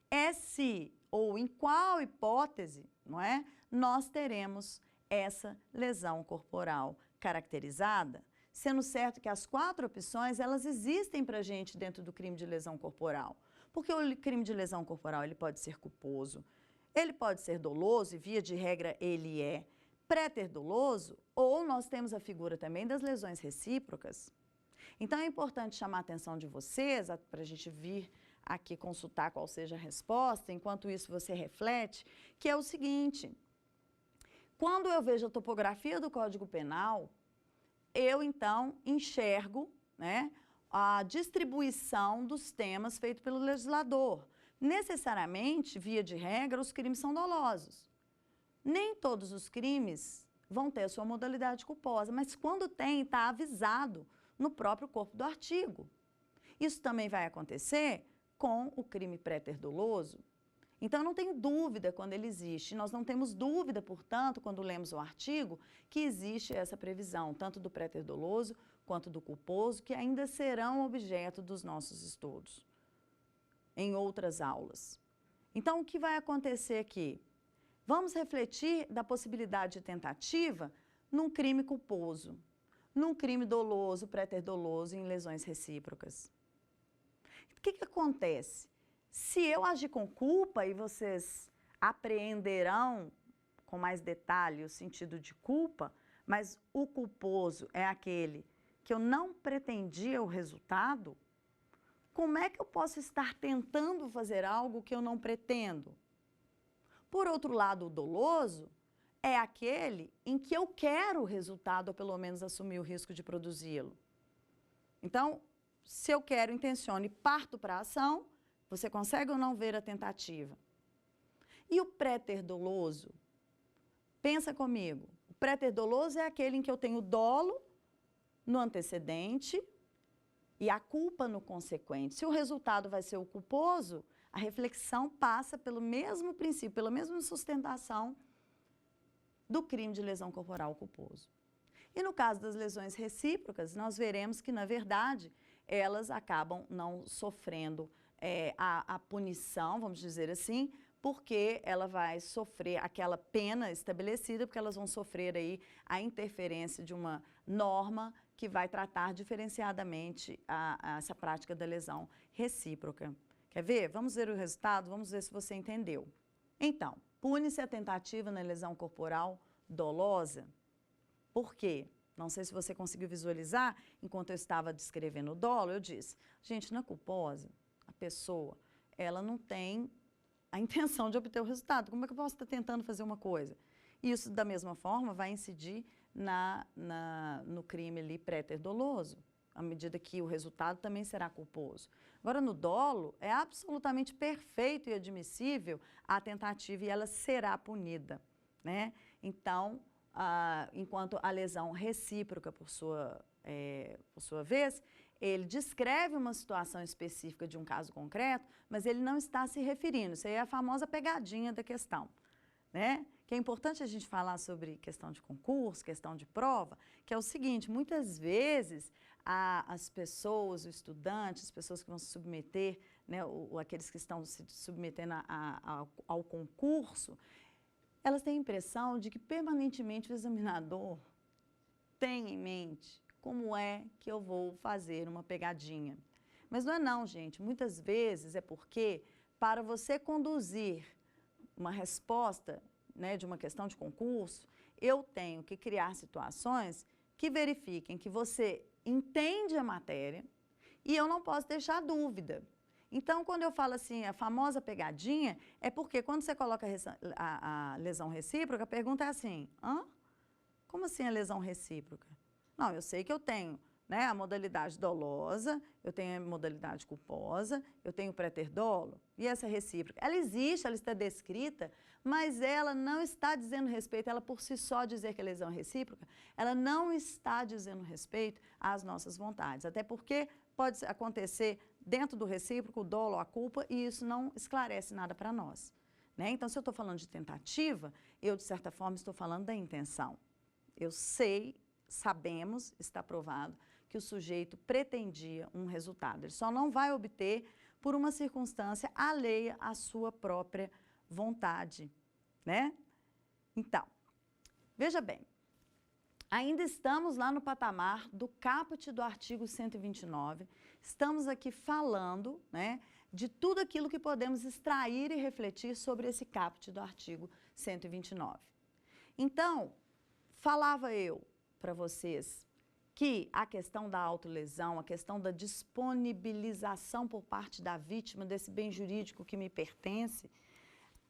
é se, ou em qual hipótese, não é, nós teremos essa lesão corporal caracterizada, sendo certo que as 4 opções, elas existem para a gente dentro do crime de lesão corporal. Porque o crime de lesão corporal, ele pode ser culposo, ele pode ser doloso, e via de regra ele é préter-doloso, ou nós temos a figura também das lesões recíprocas. Então, é importante chamar a atenção de vocês, para a gente vir aqui consultar qual seja a resposta, enquanto isso você reflete, que é o seguinte: quando eu vejo a topografia do Código Penal, eu então enxergo, né, a distribuição dos temas feito pelo legislador. Necessariamente, via de regra, os crimes são dolosos. Nem todos os crimes vão ter a sua modalidade culposa, mas quando tem, está avisado no próprio corpo do artigo. Isso também vai acontecer com o crime préter doloso. Então, eu não tenho dúvida quando ele existe. Nós não temos dúvida, portanto, quando lemos o artigo, que existe essa previsão, tanto do préter doloso quanto do culposo, que ainda serão objeto dos nossos estudos em outras aulas. Então, o que vai acontecer aqui? Vamos refletir da possibilidade de tentativa num crime culposo, num crime doloso, préter doloso, em lesões recíprocas. O que acontece? Se eu agir com culpa, e vocês apreenderão com mais detalhe o sentido de culpa, mas o culposo é aquele que eu não pretendia o resultado, como é que eu posso estar tentando fazer algo que eu não pretendo? Por outro lado, o doloso é aquele em que eu quero o resultado, ou pelo menos assumir o risco de produzi-lo. Então, se eu quero, intenciono e parto para a ação, você consegue ou não ver a tentativa? E o préter doloso? Pensa comigo. O préter doloso é aquele em que eu tenho dolo no antecedente e a culpa no consequente. Se o resultado vai ser o culposo, a reflexão passa pelo mesmo princípio, pela mesma sustentação do crime de lesão corporal culposo. E no caso das lesões recíprocas, nós veremos que, na verdade, elas acabam não sofrendo a punição, vamos dizer assim, porque ela vai sofrer aquela pena estabelecida, porque elas vão sofrer aí a interferência de uma norma que vai tratar diferenciadamente essa prática da lesão recíproca. Quer ver? Vamos ver o resultado, vamos ver se você entendeu. Então, pune-se a tentativa na lesão corporal dolosa. Por quê? Não sei se você conseguiu visualizar, enquanto eu estava descrevendo o dolo, eu disse, gente, na culposa, a pessoa, ela não tem a intenção de obter o resultado. Como é que eu posso estar tentando fazer uma coisa? E isso, da mesma forma, vai incidir no crime ali préter doloso, à medida que o resultado também será culposo. Agora, no dolo, é absolutamente perfeito e admissível a tentativa e ela será punida, né? Então, enquanto a lesão recíproca, por sua vez, ele descreve uma situação específica de um caso concreto, mas ele não está se referindo. Isso aí é a famosa pegadinha da questão, né? Que é importante a gente falar sobre questão de concurso, questão de prova, que é o seguinte, muitas vezes as pessoas, o estudante, as pessoas que vão se submeter, né, aqueles que estão se submetendo ao concurso, elas têm a impressão de que permanentemente o examinador tem em mente como é que eu vou fazer uma pegadinha. Mas não é não, gente. Muitas vezes é porque, para você conduzir uma resposta, né, de uma questão de concurso, eu tenho que criar situações que verifiquem que você entende a matéria e eu não posso deixar dúvida. Então, quando eu falo assim, a famosa pegadinha, é porque quando você coloca a lesão recíproca, a pergunta é assim, como assim a lesão recíproca? Não, eu sei que eu tenho, né, a modalidade dolosa, eu tenho a modalidade culposa, eu tenho o préter dolo, e essa recíproca. Ela existe, ela está descrita, mas ela não está dizendo respeito, ela por si só dizer que a lesão é recíproca, ela não está dizendo respeito às nossas vontades, até porque pode acontecer dentro do recíproco, o dolo, a culpa, e isso não esclarece nada para nós, né? Então, se eu estou falando de tentativa, eu, de certa forma, estou falando da intenção. Eu sei, sabemos, está provado, que o sujeito pretendia um resultado. Ele só não vai obter por uma circunstância alheia à sua própria vontade, né? Então, veja bem, ainda estamos lá no patamar do caput do artigo 129, estamos aqui falando, né, de tudo aquilo que podemos extrair e refletir sobre esse caput do artigo 129. Então, falava eu para vocês que a questão da autolesão, a questão da disponibilização por parte da vítima desse bem jurídico que me pertence,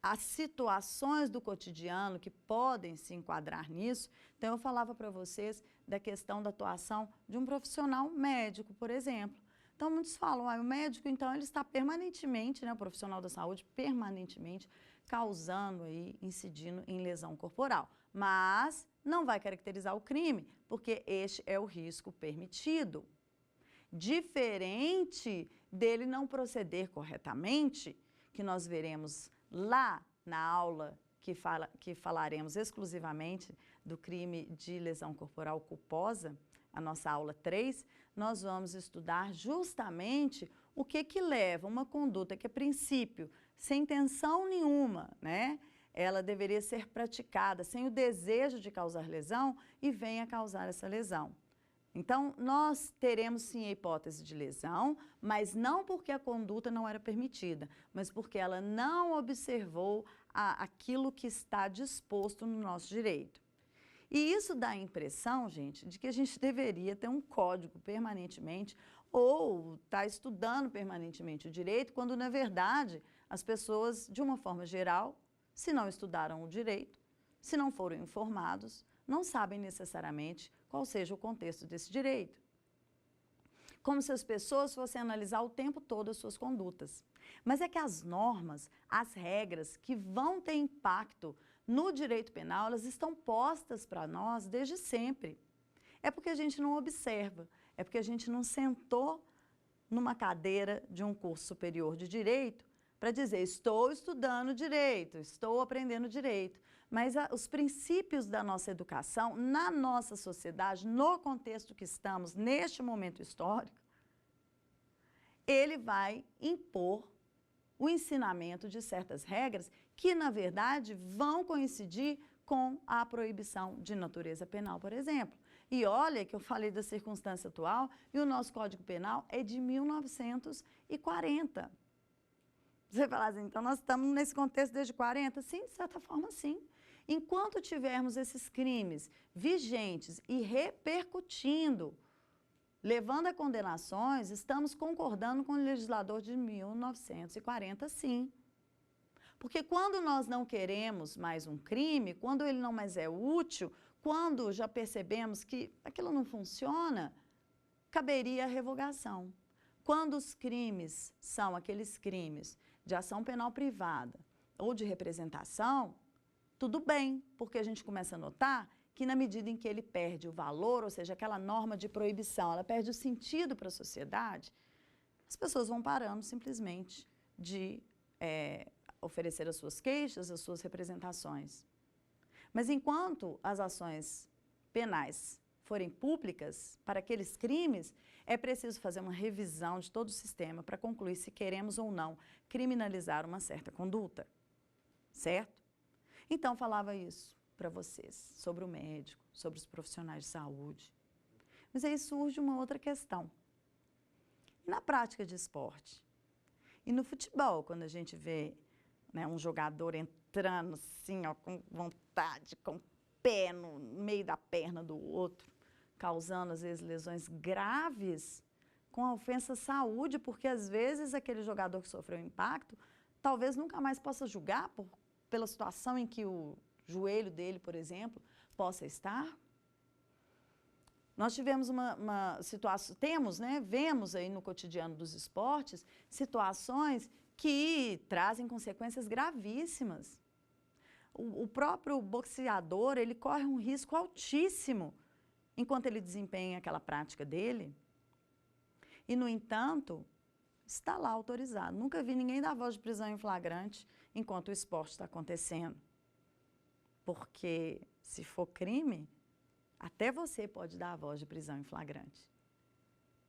as situações do cotidiano que podem se enquadrar nisso. Então, eu falava para vocês da questão da atuação de um profissional médico, por exemplo. Então, muitos falam, o médico, então, ele está permanentemente, né, o profissional da saúde, permanentemente causando aí, incidindo em lesão corporal. Mas não vai caracterizar o crime, porque este é o risco permitido. Diferente dele não proceder corretamente, que nós veremos lá na aula que falaremos exclusivamente do crime de lesão corporal culposa, a nossa aula 3, nós vamos estudar justamente o que leva uma conduta que, a princípio, sem intenção nenhuma, né, ela deveria ser praticada sem o desejo de causar lesão e venha a causar essa lesão. Então, nós teremos sim a hipótese de lesão, mas não porque a conduta não era permitida, mas porque ela não observou aquilo que está disposto no nosso direito. E isso dá a impressão, gente, de que a gente deveria ter um código permanentemente ou estar estudando permanentemente o direito, quando, na verdade, as pessoas, de uma forma geral, se não estudaram o direito, se não foram informados, não sabem necessariamente qual seja o contexto desse direito. Como se as pessoas fossem analisar o tempo todo as suas condutas. Mas é que as normas, as regras que vão ter impacto no direito penal, elas estão postas para nós desde sempre. É porque a gente não observa, é porque a gente não sentou numa cadeira de um curso superior de direito para dizer, estou estudando direito, estou aprendendo direito. Mas os princípios da nossa educação, na nossa sociedade, no contexto que estamos, neste momento histórico, ele vai impor o ensinamento de certas regras que, na verdade, vão coincidir com a proibição de natureza penal, por exemplo. E olha que eu falei da circunstância atual e o nosso Código Penal é de 1940. Você fala assim, então nós estamos nesse contexto desde 40? Sim, de certa forma, sim. Enquanto tivermos esses crimes vigentes e repercutindo, levando a condenações, estamos concordando com o legislador de 1940, sim. Porque quando nós não queremos mais um crime, quando ele não mais é útil, quando já percebemos que aquilo não funciona, caberia a revogação. Quando os crimes são aqueles crimes de ação penal privada ou de representação, tudo bem, porque a gente começa a notar que na medida em que ele perde o valor, ou seja, aquela norma de proibição, ela perde o sentido para a sociedade, as pessoas vão parando simplesmente de oferecer as suas queixas, as suas representações. Mas enquanto as ações penais forem públicas para aqueles crimes, é preciso fazer uma revisão de todo o sistema para concluir se queremos ou não criminalizar uma certa conduta, certo? Então, falava isso para vocês, sobre o médico, sobre os profissionais de saúde. Mas aí surge uma outra questão. E na prática de esporte? E no futebol, quando a gente vê, né, um jogador entrando assim, ó, com vontade, com o pé no meio da perna do outro, causando, às vezes, lesões graves, com a ofensa à saúde, porque, às vezes, aquele jogador que sofreu impacto, talvez nunca mais possa jogar pela situação em que o joelho dele, por exemplo, possa estar. Nós tivemos uma situação, vemos aí no cotidiano dos esportes, situações que trazem consequências gravíssimas. O próprio boxeador, ele corre um risco altíssimo enquanto ele desempenha aquela prática dele. E, no entanto, está lá autorizado. Nunca vi ninguém dar voz de prisão em flagrante enquanto o esporte está acontecendo. Porque, se for crime, até você pode dar a voz de prisão em flagrante.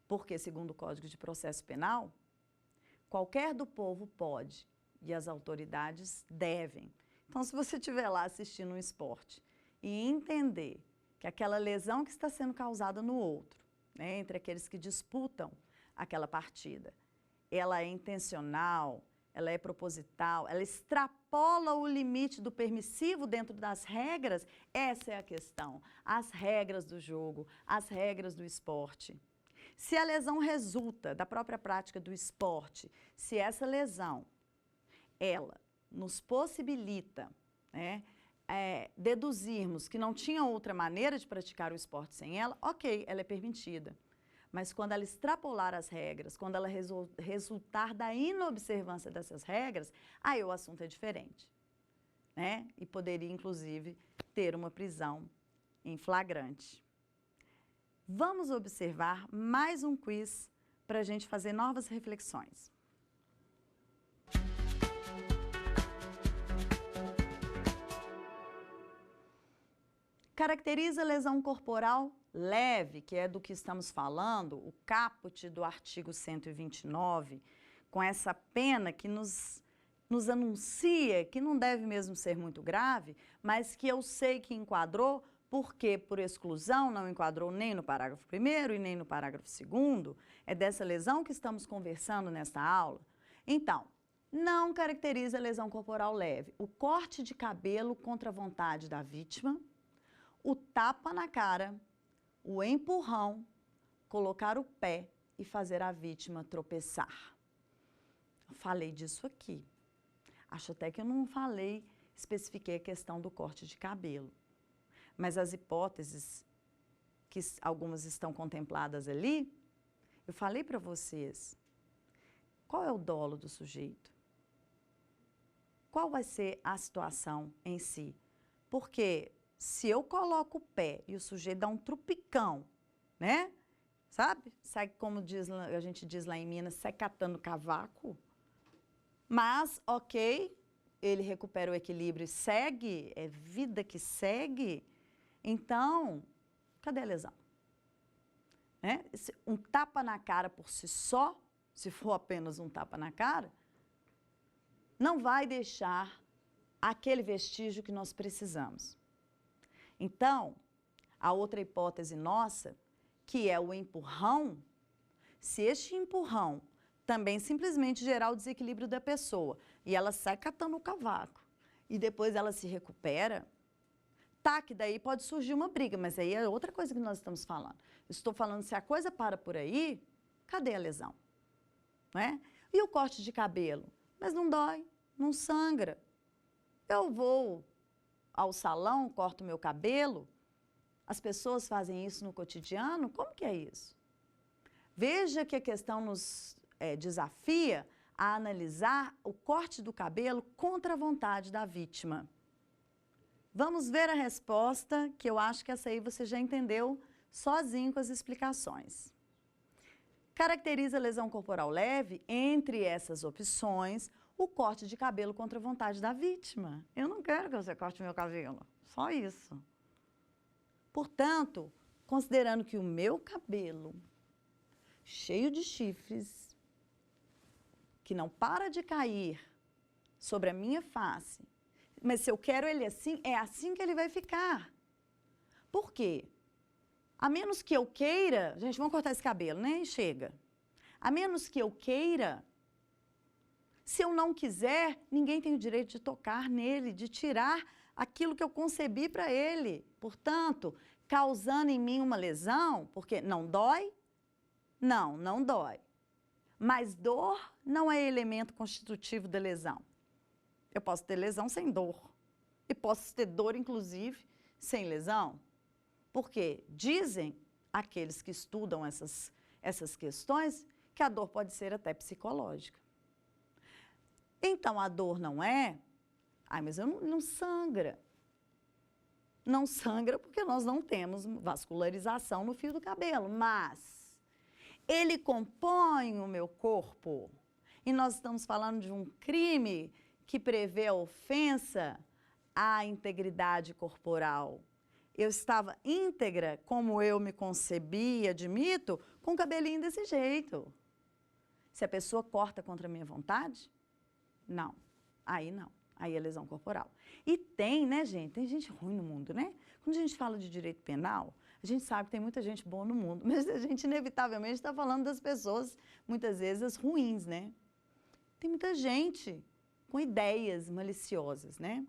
Porque, segundo o Código de Processo Penal, qualquer do povo pode e as autoridades devem. Então, se você estiver lá assistindo um esporte e entender que aquela lesão que está sendo causada no outro, né, entre aqueles que disputam aquela partida, ela é intencional, ela é proposital, ela extrapola o limite do permissivo dentro das regras, essa é a questão. As regras do jogo, as regras do esporte. Se a lesão resulta da própria prática do esporte, se essa lesão, ela nos possibilita, né, deduzirmos que não tinha outra maneira de praticar o esporte sem ela, ok, ela é permitida. Mas quando ela extrapolar as regras, quando ela resultar da inobservância dessas regras, aí o assunto é diferente, né? E poderia, inclusive, ter uma prisão em flagrante. Vamos observar mais um quiz para a gente fazer novas reflexões. Caracteriza a lesão corporal leve, que é do que estamos falando, o caput do artigo 129, com essa pena que nos anuncia que não deve mesmo ser muito grave, mas que eu sei que enquadrou, porque por exclusão não enquadrou nem no parágrafo 1º e nem no parágrafo 2º, é dessa lesão que estamos conversando nesta aula. Então, não caracteriza a lesão corporal leve o corte de cabelo contra a vontade da vítima, o tapa na cara, o empurrão, colocar o pé e fazer a vítima tropeçar. Eu falei disso aqui. Acho até que eu não especifiquei a questão do corte de cabelo. Mas as hipóteses, que algumas estão contempladas ali, eu falei para vocês. Qual é o dolo do sujeito? Qual vai ser a situação em si? Porque se eu coloco o pé e o sujeito dá um trupicão, né? Sabe? Sai, como a gente diz lá em Minas, sai catando cavaco. Mas, ok, ele recupera o equilíbrio e segue, é vida que segue. Então, cadê a lesão? Né? Um tapa na cara por si só, se for apenas um tapa na cara, não vai deixar aquele vestígio que nós precisamos. Então, a outra hipótese nossa, que é o empurrão, se este empurrão também simplesmente gerar o desequilíbrio da pessoa e ela sai catando o cavaco e depois ela se recupera, tá, que daí pode surgir uma briga, mas aí é outra coisa que nós estamos falando. Estou falando, se a coisa para por aí, cadê a lesão? Não é? E o corte de cabelo? Mas não dói, não sangra. Eu vou ao salão, corto meu cabelo, as pessoas fazem isso no cotidiano, como que é isso? Veja que a questão nos desafia a analisar o corte do cabelo contra a vontade da vítima. Vamos ver a resposta, que eu acho que essa aí você já entendeu sozinho com as explicações. Caracteriza a lesão corporal leve, entre essas opções, o corte de cabelo contra a vontade da vítima. Eu não quero que você corte meu cabelo, só isso. Portanto, considerando que o meu cabelo, cheio de chifres, que não para de cair sobre a minha face, mas se eu quero ele assim, é assim que ele vai ficar. Por quê? A menos que eu queira, gente, vamos cortar esse cabelo, né? E chega. A menos que eu queira, se eu não quiser, ninguém tem o direito de tocar nele, de tirar aquilo que eu concebi para ele. Portanto, causando em mim uma lesão, porque não dói? Não, não dói. Mas dor não é elemento constitutivo da lesão. Eu posso ter lesão sem dor. E posso ter dor, inclusive, sem lesão. Porque dizem aqueles que estudam essas questões que a dor pode ser até psicológica. Então, a dor não é... mas eu não sangra. Não sangra porque nós não temos vascularização no fio do cabelo, mas ele compõe o meu corpo. E nós estamos falando de um crime que prevê a ofensa à integridade corporal. Eu estava íntegra, como eu me concebi e admito, com o cabelinho desse jeito. Se a pessoa corta contra a minha vontade, não. Aí não. Aí é lesão corporal. E tem, né, gente? Tem gente ruim no mundo, né? Quando a gente fala de direito penal, a gente sabe que tem muita gente boa no mundo, mas a gente inevitavelmente está falando das pessoas, muitas vezes, as ruins, né? Tem muita gente com ideias maliciosas, né?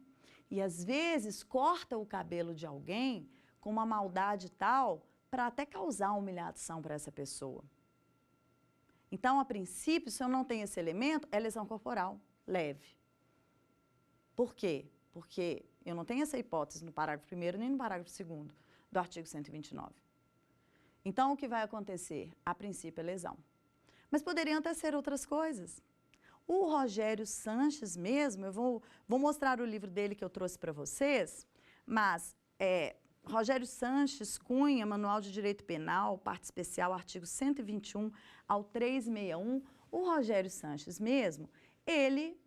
E às vezes corta o cabelo de alguém com uma maldade tal para até causar humilhação para essa pessoa. Então, a princípio, se eu não tenho esse elemento, é lesão corporal leve. Por quê? Porque eu não tenho essa hipótese no parágrafo 1º nem no parágrafo 2º do artigo 129. Então, o que vai acontecer? A princípio, é lesão. Mas poderiam até ser outras coisas. O Rogério Sanches mesmo, eu vou mostrar o livro dele que eu trouxe para vocês, mas Rogério Sanches Cunha, Manual de Direito Penal, parte especial, artigo 121 ao 361, o Rogério Sanches mesmo, ele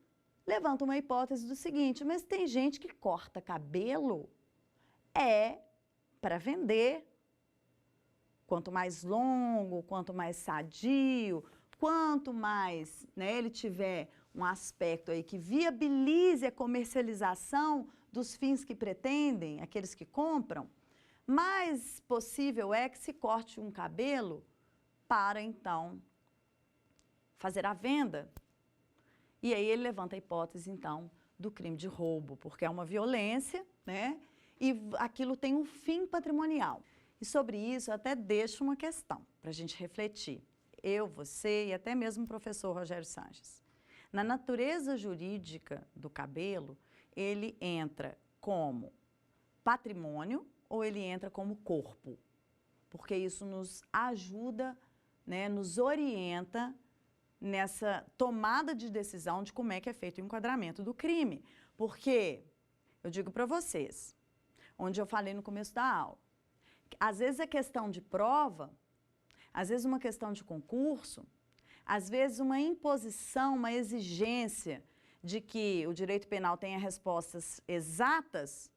levanta uma hipótese do seguinte, mas tem gente que corta cabelo para vender. Quanto mais longo, quanto mais sadio, quanto mais, né, ele tiver um aspecto aí que viabilize a comercialização dos fins que pretendem, aqueles que compram, mais possível é que se corte um cabelo para, então, fazer a venda. E aí ele levanta a hipótese, então, do crime de roubo, porque é uma violência, né, e aquilo tem um fim patrimonial. E sobre isso eu até deixo uma questão para a gente refletir. Eu, você e até mesmo o professor Rogério Sanches. Na natureza jurídica do cabelo, ele entra como patrimônio ou ele entra como corpo? Porque isso nos ajuda, né, nos orienta nessa tomada de decisão de como é que é feito o enquadramento do crime. Porque, eu digo para vocês, onde eu falei no começo da aula, às vezes é questão de prova, às vezes uma questão de concurso, às vezes uma imposição, uma exigência de que o direito penal tenha respostas exatas,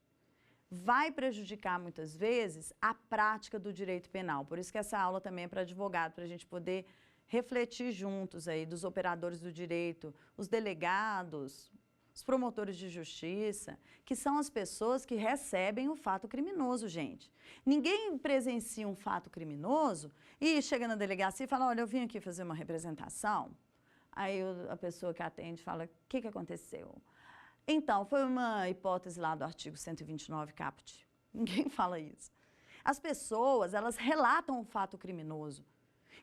vai prejudicar muitas vezes a prática do direito penal. Por isso que essa aula também é para advogado, para a gente poder refletir juntos aí dos operadores do direito, os delegados, os promotores de justiça, que são as pessoas que recebem o fato criminoso, gente. Ninguém presencia um fato criminoso e chega na delegacia e fala, olha, eu vim aqui fazer uma representação. Aí a pessoa que atende fala, o que aconteceu? Então, foi uma hipótese lá do artigo 129 caput. Ninguém fala isso. As pessoas, elas relatam o fato criminoso.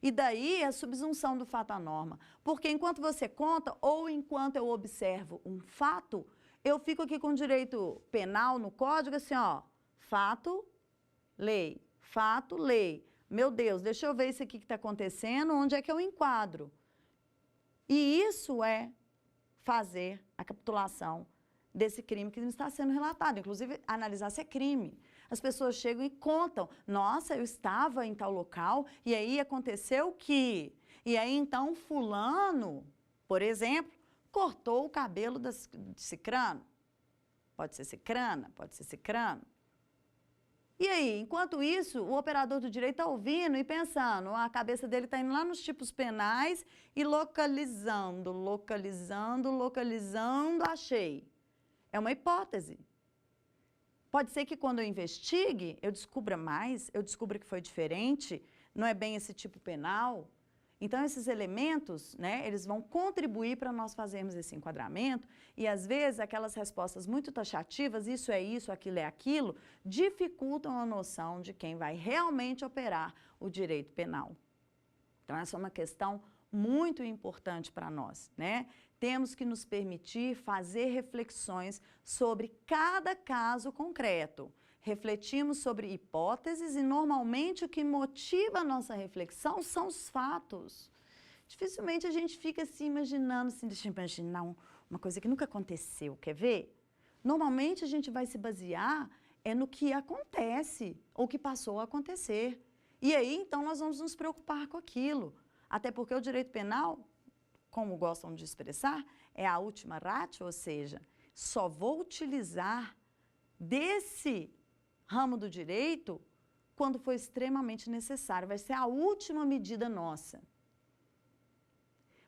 E daí a subsunção do fato à norma. Porque enquanto você conta ou enquanto eu observo um fato, eu fico aqui com direito penal no código assim, ó, fato, lei, fato, lei. Meu Deus, deixa eu ver isso aqui que está acontecendo, onde é que eu enquadro? E isso é fazer a capitulação desse crime que está sendo relatado, inclusive analisar se é crime. As pessoas chegam e contam, nossa, eu estava em tal local e aí aconteceu que... E aí então fulano, por exemplo, cortou o cabelo de cicrano. Pode ser cicrana, pode ser cicrano. E aí, enquanto isso, o operador do direito está ouvindo e pensando, a cabeça dele está indo lá nos tipos penais e localizando, achei. É uma hipótese. Pode ser que quando eu investigue, eu descubra mais, eu descubra que foi diferente, não é bem esse tipo penal. Então, esses elementos, né, eles vão contribuir para nós fazermos esse enquadramento e, às vezes, aquelas respostas muito taxativas, isso é isso, aquilo é aquilo, dificultam a noção de quem vai realmente operar o direito penal. Então, essa é uma questão muito importante para nós, né? Temos que nos permitir fazer reflexões sobre cada caso concreto. Refletimos sobre hipóteses e, normalmente, o que motiva a nossa reflexão são os fatos. Dificilmente a gente fica se imaginando, assim, deixa eu imaginar uma coisa que nunca aconteceu, quer ver? Normalmente a gente vai se basear no que acontece ou que passou a acontecer. E aí, então, nós vamos nos preocupar com aquilo. Até porque o direito penal, como gostam de expressar, é a última ratio, ou seja, só vou utilizar desse ramo do direito quando for extremamente necessário. Vai ser a última medida nossa.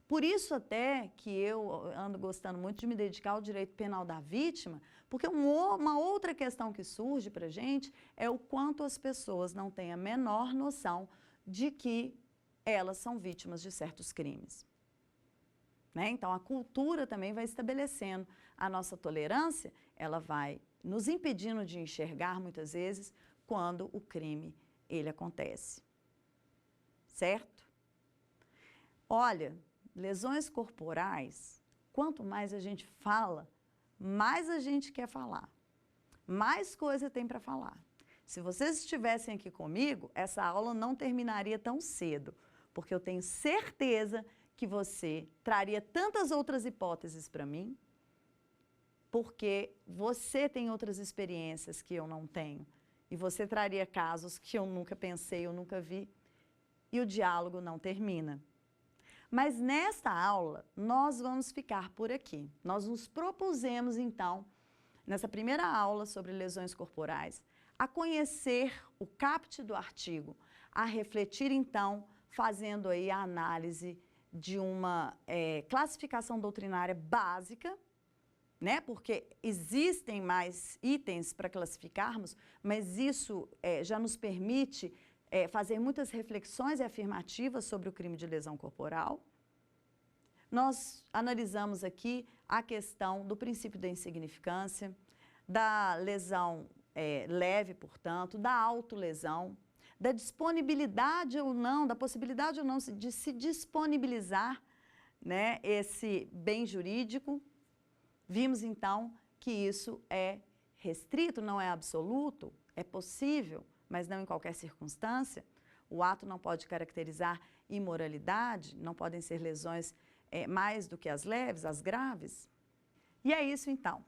Por isso até que eu ando gostando muito de me dedicar ao direito penal da vítima, porque uma outra questão que surge para a gente é o quanto as pessoas não têm a menor noção de que elas são vítimas de certos crimes. né? Então, a cultura também vai estabelecendo. A nossa tolerância, ela vai nos impedindo de enxergar, muitas vezes, quando o crime, ele acontece. Certo? Olha, lesões corporais, quanto mais a gente fala, mais a gente quer falar. Mais coisa tem para falar. Se vocês estivessem aqui comigo, essa aula não terminaria tão cedo, porque eu tenho certeza que você traria tantas outras hipóteses para mim, porque você tem outras experiências que eu não tenho, e você traria casos que eu nunca pensei, eu nunca vi, e o diálogo não termina. Mas nesta aula, nós vamos ficar por aqui. Nós nos propusemos, então, nessa primeira aula sobre lesões corporais, a conhecer o caput do artigo, a refletir, então, fazendo aí a análise de uma classificação doutrinária básica, né? Porque existem mais itens para classificarmos, mas isso já nos permite fazer muitas reflexões afirmativas sobre o crime de lesão corporal. Nós analisamos aqui a questão do princípio da insignificância, da lesão leve, portanto, da autolesão, da disponibilidade ou não, da possibilidade ou não de se disponibilizar, né, esse bem jurídico. Vimos, então, que isso é restrito, não é absoluto, é possível, mas não em qualquer circunstância. O ato não pode caracterizar imoralidade, não podem ser lesões mais do que as leves, as graves. E é isso, então.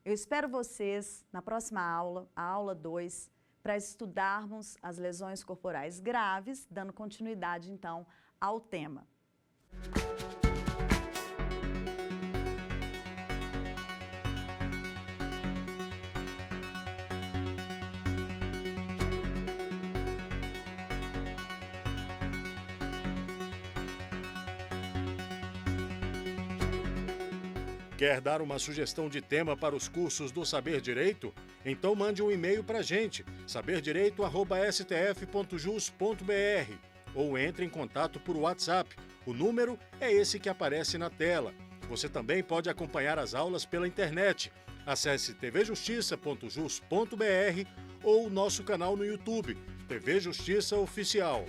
Eu espero vocês na próxima aula, a aula 2, para estudarmos as lesões corporais graves, dando continuidade, então, ao tema. Quer dar uma sugestão de tema para os cursos do Saber Direito? Então mande um e-mail para a gente, saberdireito@stf.jus.br, ou entre em contato por WhatsApp. O número é esse que aparece na tela. Você também pode acompanhar as aulas pela internet. Acesse tvjustiça.jus.br ou nosso canal no YouTube, TV Justiça Oficial.